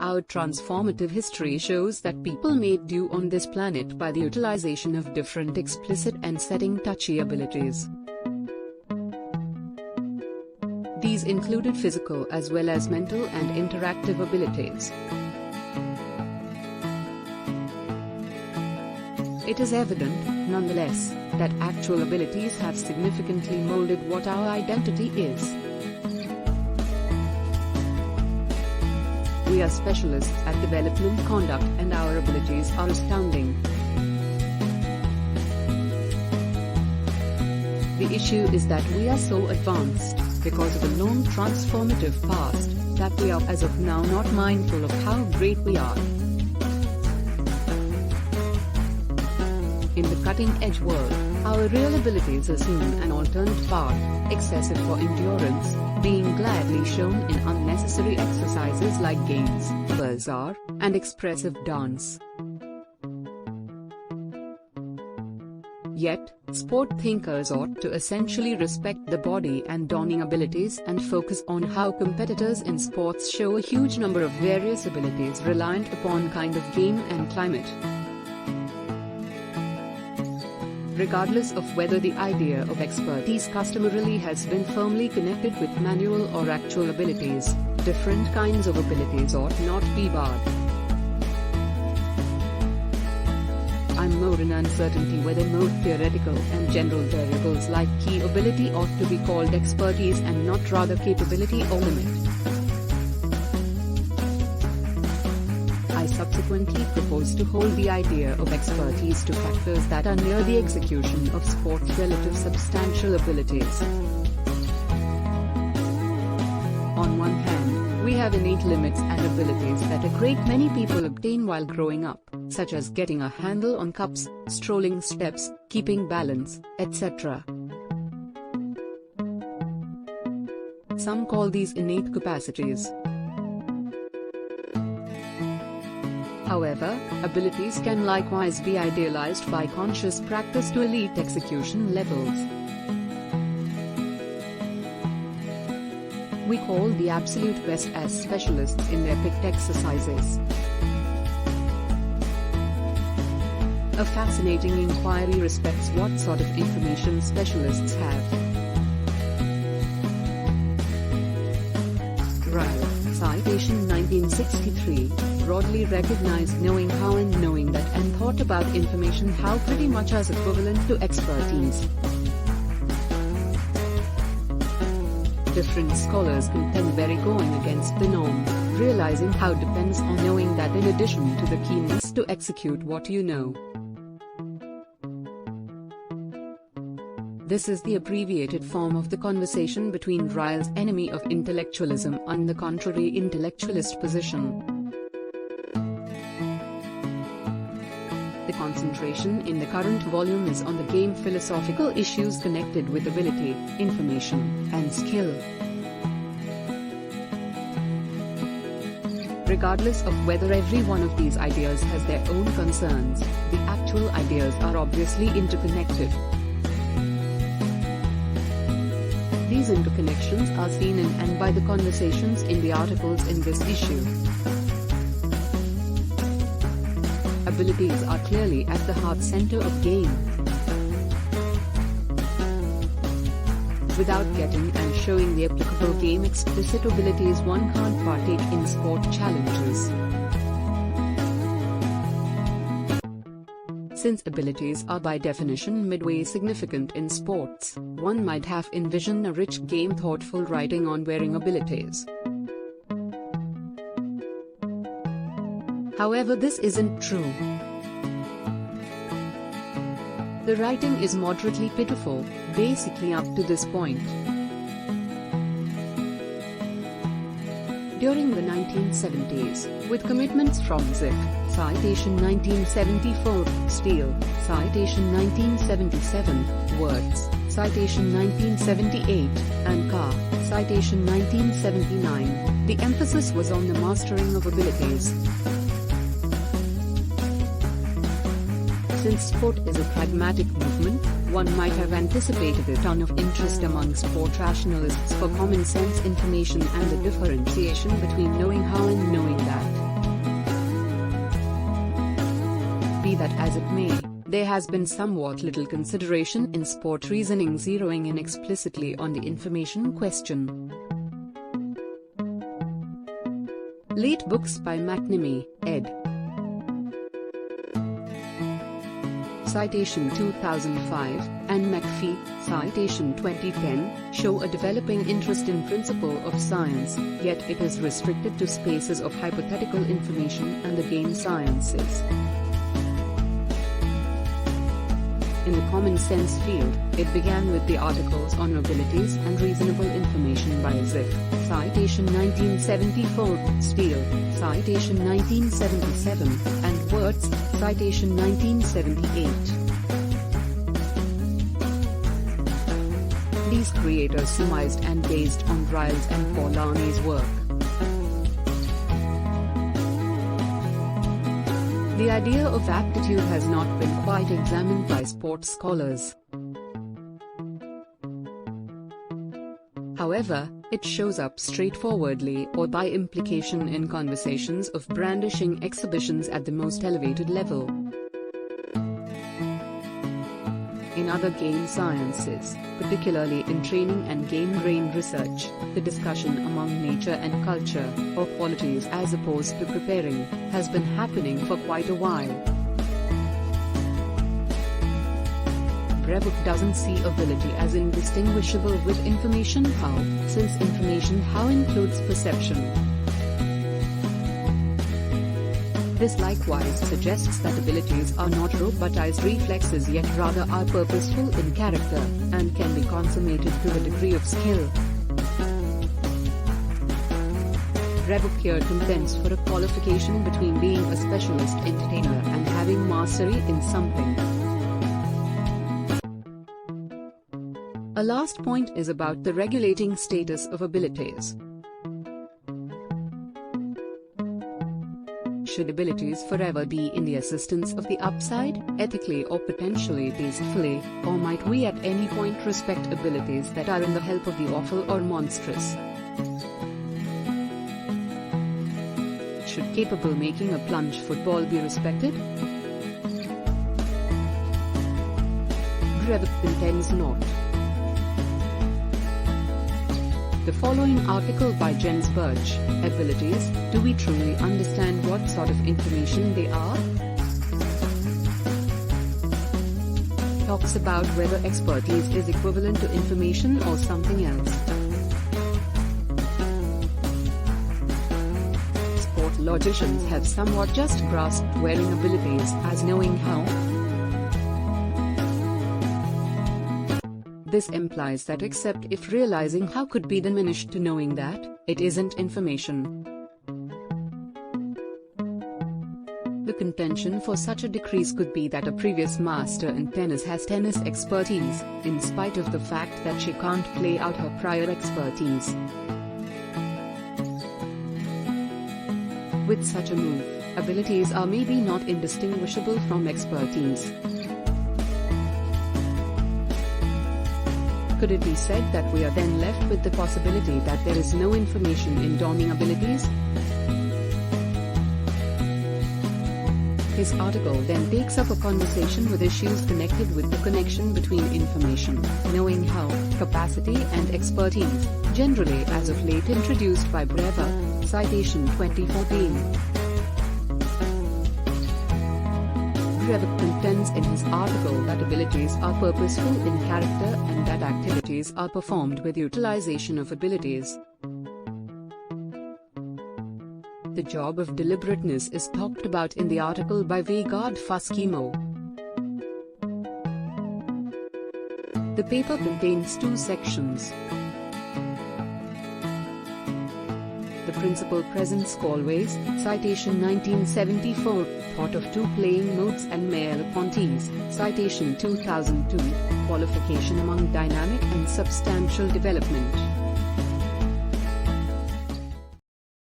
Our transformative history shows that people made do on this planet by the utilization of different explicit and setting touchy abilities. These included physical as well as mental and interactive abilities. It is evident, nonetheless, that actual abilities have significantly molded what our identity is. We are specialists at development conduct, and our abilities are astounding. The issue is that we are so advanced, because of a long transformative past, that we are as of now not mindful of how great we are. In the cutting-edge world, our real abilities assume an alternate path, excessive for endurance, being gladly shown in unnecessary exercises like games, bazaar, and expressive dance. Yet, sport thinkers ought to essentially respect the body and dawning abilities and focus on how competitors in sports show a huge number of various abilities reliant upon kind of game and climate. Regardless of whether the idea of expertise customarily has been firmly connected with manual or actual abilities, different kinds of abilities ought not be barred. I'm more in uncertainty whether more theoretical and general variables like key ability ought to be called expertise and not rather capability or limit. I subsequently propose to hold the idea of expertise to factors that are near the execution of sport's relative substantial abilities. On one hand, we have innate limits and abilities that a great many people obtain while growing up, such as getting a handle on cups, strolling steps, keeping balance, etc. Some call these innate capacities. However, abilities can likewise be idealized by conscious practice to elite execution levels. We call the absolute best as specialists in their picked exercises. A fascinating inquiry respects what sort of information specialists have. Ryle, citation 1963, broadly recognized knowing how and knowing that and thought about information how pretty much as equivalent to expertise. Different scholars contend very going against the norm, realizing how depends on knowing that in addition to the keenness to execute what you know. This is the abbreviated form of the conversation between Ryle's enemy of intellectualism and the contrary intellectualist position. The concentration in the current volume is on the game philosophical issues connected with ability, information, and skill. Regardless of whether every one of these ideas has their own concerns, the actual ideas are obviously interconnected. These interconnections are seen in and by the conversations in the articles in this issue. Abilities are clearly at the heart center of game. Without getting and showing the applicable game explicit abilities, one can't partake in sport challenges. Since abilities are by definition midway significant in sports, one might have envisioned a rich game thoughtful writing on wearing abilities. However, this isn't true. The writing is moderately pitiful, basically up to this point. During the 1970s, with commitments from Ziff, citation 1974, Steele, citation 1977, Words, citation 1978, and Carr, citation 1979, the emphasis was on the mastering of abilities. Since sport is a pragmatic movement, one might have anticipated a ton of interest among sport rationalists for common sense information and the differentiation between knowing how and knowing that. as it may, there has been somewhat little consideration in sport reasoning zeroing in explicitly on the information question. Late books by McNamee, ed. Citation 2005, and McPhee, citation 2010, show a developing interest in principle of science, yet it is restricted to spaces of hypothetical information and the game sciences. In the common sense field, it began with the articles on abilities and reasonable information by Ziff, citation 1974, Steele, citation 1977, and Wirtz, citation 1978. These creators surmised and based on Riles and Polanyi's work. The idea of aptitude has not been quite examined by sports scholars. However, it shows up straightforwardly or by implication in conversations of brandishing exhibitions at the most elevated level. In other game sciences, particularly in training and game brain research, the discussion among nature and culture, or qualities as opposed to preparing, has been happening for quite a while. Brevoort doesn't see ability as indistinguishable with information how, since information how includes perception. This likewise suggests that abilities are not robotized reflexes yet rather are purposeful in character, and can be consummated to a degree of skill. Brevoort here contends for a qualification between being a specialist entertainer and having mastery in something. A last point is about the regulating status of abilities. Should abilities forever be in the assistance of the upside, ethically or potentially tastefully, or might we at any point respect abilities that are in the help of the awful or monstrous? Should capable making a plunge football be respected? Brevoort contends not. The following article by Jens Birch, Abilities, do we truly understand what sort of information they are? Talks about whether expertise is equivalent to information or something else. Sport logicians have somewhat just grasped wearing abilities as knowing how. This implies that except if realizing how could be diminished to knowing that, it isn't information. The contention for such a decrease could be that a previous master in tennis has tennis expertise, in spite of the fact that she can't play out her prior expertise. With such a move, abilities are maybe not indistinguishable from expertise. Could it be said that we are then left with the possibility that there is no information in dawning abilities? His article then takes up a conversation with issues connected with the connection between information, knowing how, capacity and expertise, generally as of late introduced by Brevoort, citation 2014. Brevoort contends in his article that abilities are purposeful in character and that activities are performed with utilization of abilities. The job of deliberateness is talked about in the article by Vegard Fuskimo. The paper contains two sections. The principle presents always, citation 1974, thought of two playing modes and Merleau-Ponty's, citation 2002, qualification among dynamic and substantial development.